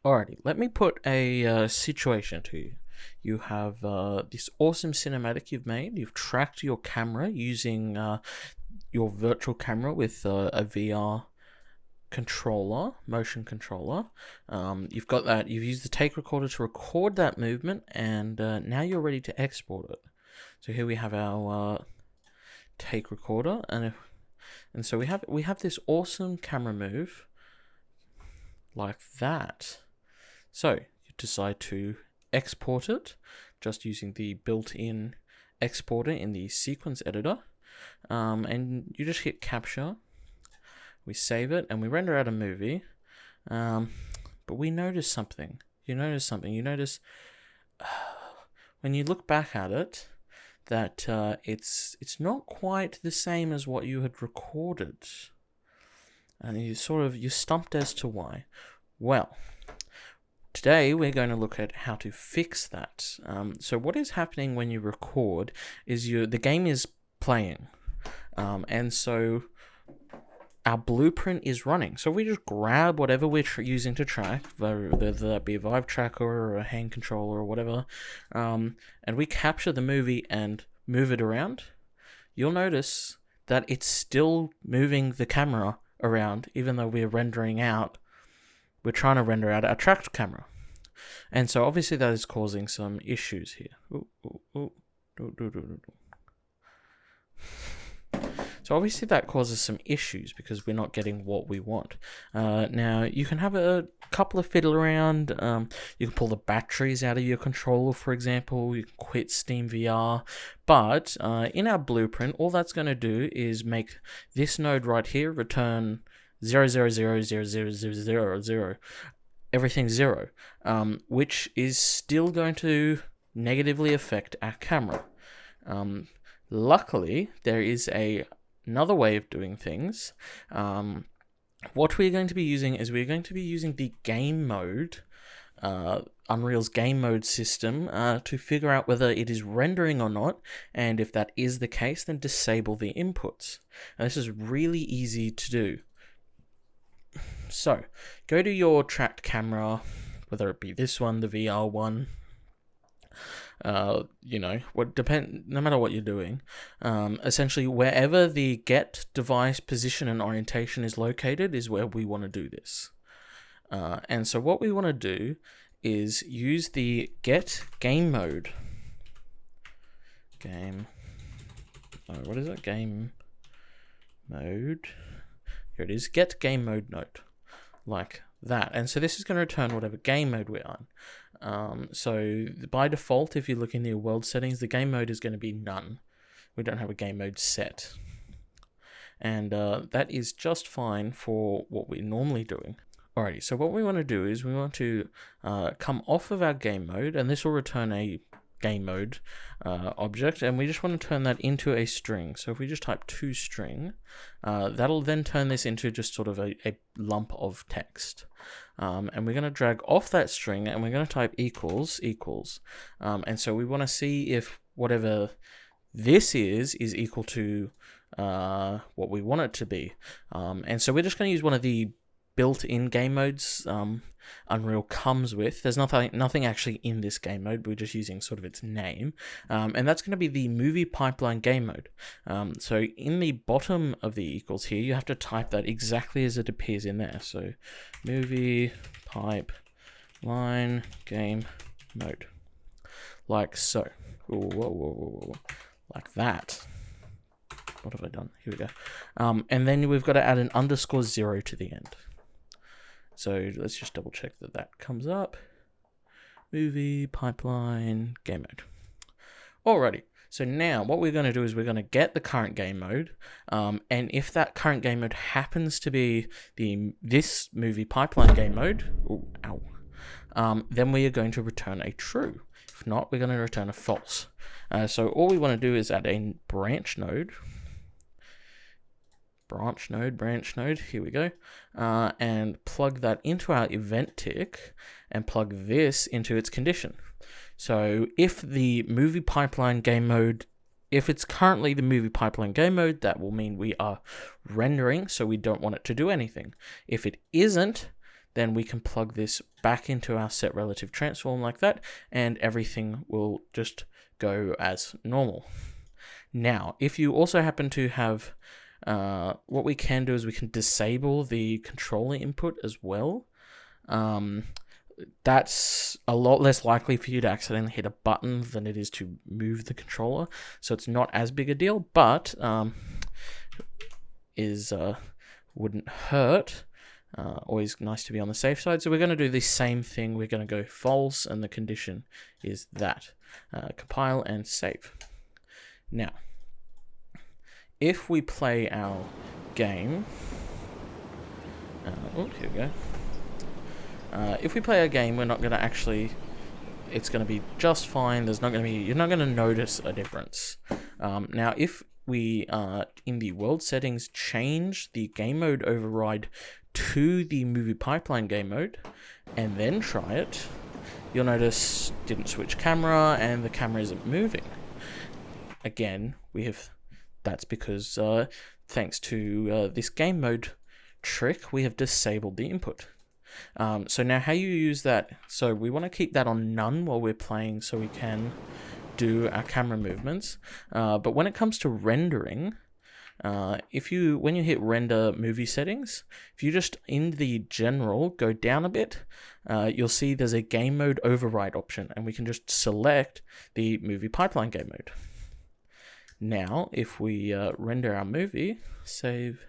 Alrighty, let me put a situation to you. You have this awesome cinematic you've made. You've tracked your camera using your virtual camera with a VR controller, motion controller. You've got that. You've used the take recorder to record that movement, and now you're ready to export it. So here we have our take recorder, and so we have this awesome camera move like that. So you decide to export it just using the built-in exporter in the sequence editor, and you just hit capture. We save it and we render out a movie, but we notice something. You notice when you look back at it that it's not quite the same as what you had recorded, and you're stumped as to why. Well, today we're going to look at how to fix that. So what is happening when you record is the game is playing, and so our blueprint is running. So we just grab whatever we're using to track, whether that be a Vive tracker or a hand controller or whatever, and we capture the movie and move it around. You'll notice that it's still moving the camera around, even though we're trying to render out our tracked camera. And so obviously that is causing some issues here. So obviously that causes some issues because we're not getting what we want. Now you can have a couple of fiddle around. You can pull the batteries out of your controller, for example. You can quit Steam VR. But in our blueprint, all that's going to do is make this node right here return 0, 0, 0, 0, 0, 0, 0, 0. Everything 0, which is still going to negatively affect our camera. Luckily, there is another way of doing things. What we're going to be using is the game mode, Unreal's game mode system, to figure out whether it is rendering or not, and if that is the case, then disable the inputs. And this is really easy to do. So, go to your tracked camera, whether it be this one, the VR one, no matter what you're doing, essentially wherever the get device position and orientation is located is where we want to do this. And so what we want to do is use the get game mode. Game mode. Here it is, get game mode node, like that. And so this is going to return whatever game mode we're on. So by default, if you look in your world settings, the game mode is going to be none. We don't have a game mode set. And that is just fine for what we're normally doing. Alrighty, so what we want to do is we want to come off of our game mode, and this will return a game mode object, and we just want to turn that into a string. So if we just type toString, that'll then turn this into just sort of a lump of text. And we're going to drag off that string, and we're going to type equals. And so we want to see if whatever this is equal to what we want it to be. And so we're just going to use one of the built-in game modes Unreal comes with. There's nothing actually in this game mode. We're just using sort of its name, and that's going to be the movie pipeline game mode. So in the bottom of the equals here, you have to type that exactly as it appears in there. So movie pipeline game mode, like so. Whoa. Like that. What have I done? Here we go. And then we've got to add an _0 to the end. So let's just double check that comes up. Movie pipeline game mode. Alrighty. So now what we're going to do is we're going to get the current game mode, and if that current game mode happens to be this movie pipeline game mode, then we are going to return a true. If not, we're going to return a false. So all we want to do is add a branch node, here we go, and plug that into our event tick and plug this into its condition. So if the movie pipeline game mode, if it's currently the movie pipeline game mode, that will mean we are rendering, so we don't want it to do anything. If it isn't, then we can plug this back into our set relative transform like that, and everything will just go as normal. Now, if you also happen to have, what we can do is we can disable the controller input as well. That's a lot less likely for you to accidentally hit a button than it is to move the controller, so it's not as big a deal, but wouldn't hurt. Always nice to be on the safe side. So we're going to do the same thing. We're going to go false, and the condition is that. Compile and save. Now, if we play our game, here we go. If we play our game, we're not going to actually, it's going to be just fine. There's not going to be, you're not going to notice a difference. Now, if we, in the world settings, change the game mode override to the movie pipeline game mode, and then try it, you'll notice didn't switch camera, and the camera isn't moving. Again, that's because, thanks to this game mode trick, we have disabled the input. So now how you use that, so we want to keep that on none while we're playing so we can do our camera movements. But when it comes to rendering, when you hit render movie settings, if you just in the general go down a bit, you'll see there's a game mode override option, and we can just select the movie pipeline game mode. Now, if we render our movie, save,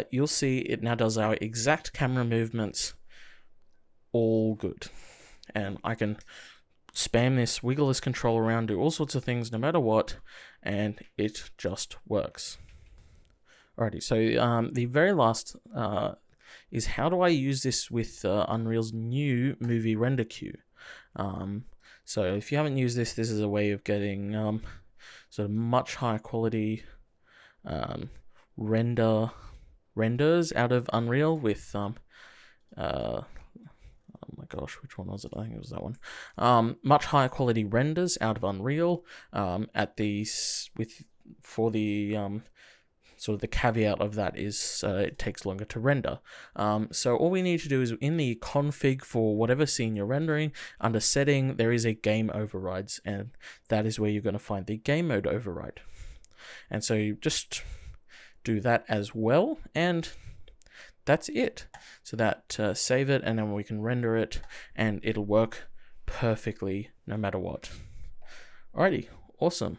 you'll see it now does our exact camera movements, all good. And I can spam this, wiggle this control around, do all sorts of things no matter what, and it just works. Alrighty, so the very last is how do I use this with Unreal's new movie render queue. So if you haven't used this, this is a way of getting sort of much higher quality renders out of Unreal with oh my gosh, which one was it? I think it was that one. Much higher quality renders out of Unreal for the sort of the caveat of that is it takes longer to render. So all we need to do is in the config for whatever scene you're rendering, under setting, there is a game overrides, and that is where you're going to find the game mode override. And so you just do that as well, and that's it. So that save it, and then we can render it, and it'll work perfectly no matter what. Alrighty, awesome.